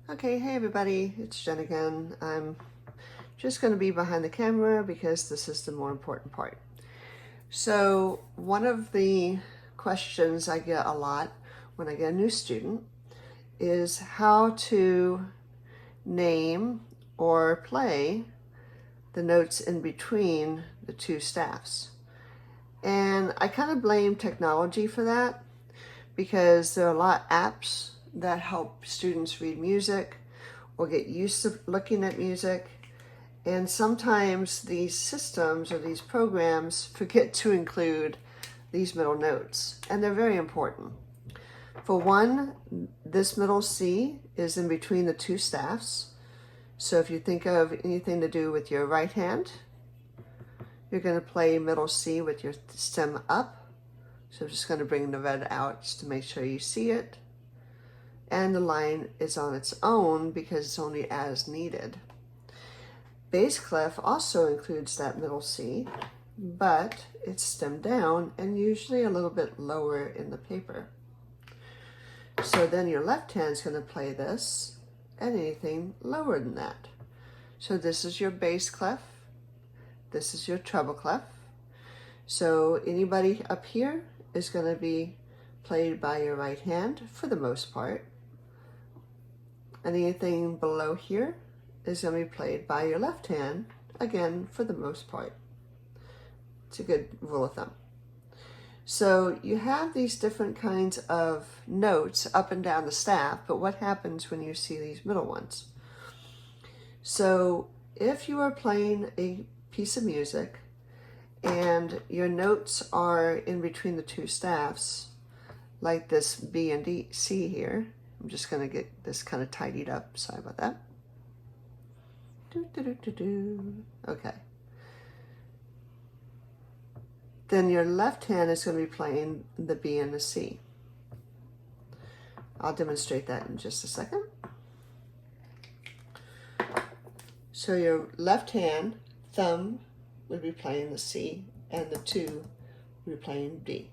Okay, hey everybody, it's Jen again. I'm just going to be behind the camera because this is the more important part. So one of the questions I get a lot when I get a new student is how to name or play the notes in between the two staffs. And I kind of blame technology for that because there are a lot of apps that help students read music or get used to looking at music. And sometimes these systems or these programs forget to include these middle notes, and they're very important. For one, this middle C is in between the two staffs. So if you think of anything to do with your right hand, you're going to play middle C with your stem up. So I'm just going to bring the red out just to make sure you see it. And the line is on its own because it's only as needed. Bass clef also includes that middle C, but it's stemmed down and usually a little bit lower in the paper. So then your left hand is going to play this and anything lower than that. So this is your bass clef, this is your treble clef. So anybody up here is going to be played by your right hand for the most part. Anything below here is going to be played by your left hand, again, for the most part. It's a good rule of thumb. So you have these different kinds of notes up and down the staff, but what happens when you see these middle ones? So if you are playing a piece of music and your notes are in between the two staffs, like this B and D, C here, I'm just going to get this kind of tidied up. Sorry about that. Okay. Then your left hand is going to be playing the B and the C. I'll demonstrate that in just a second. So your left hand, thumb, would be playing the C, and the two would be playing B,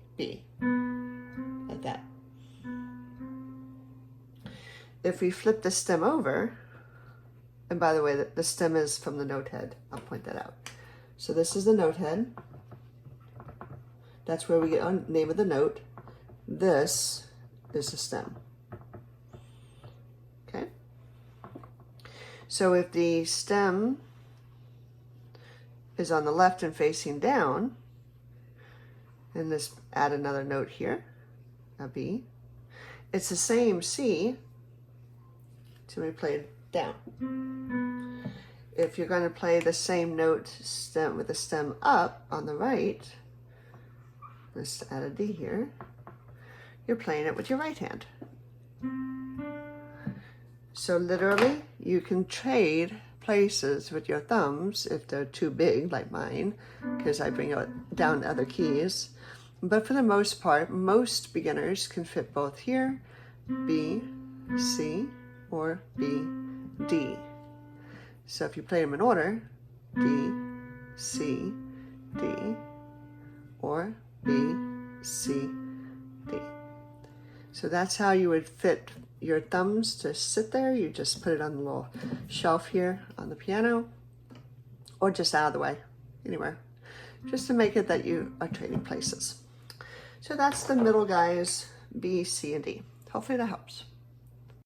like that. If we flip the stem over, and by the way, the stem is from the note head. I'll point that out. So this is the note head. That's where we get our name of the note. This is the stem. Okay. So if the stem is on the left and facing down, and let's add another note here, a B. It's the same C. So we play it down. If you're going to play the same note stem with the stem up on the right, let's add a D here, you're playing it with your right hand. So literally, you can trade places with your thumbs if they're too big, like mine, because I bring it down other keys. But for the most part, most beginners can fit both here, B, C, or B, D. So if you play them in order, D, C, D, or B, C, D. So that's how you would fit your thumbs to sit there. You just put it on the little shelf here on the piano, or just out of the way, anywhere, just to make it that you are trading places. So that's the middle guys, B, C, and D. Hopefully that helps.